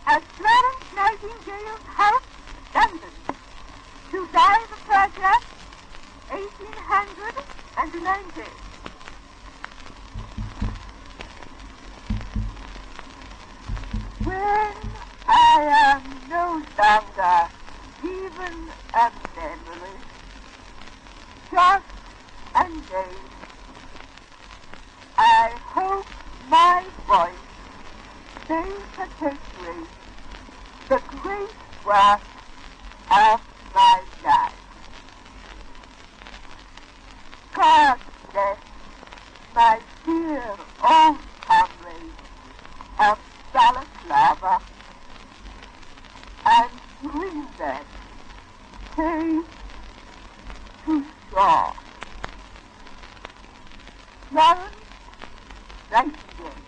at Florence Nightingale's house, London, July the 30th, 1890. When I am no longer even a memory, just a name, I hope my voice may perpetuate the great work of my life. God bless my dear old comrades of Balaclava and bring them safe to shore. Florence Nightingale.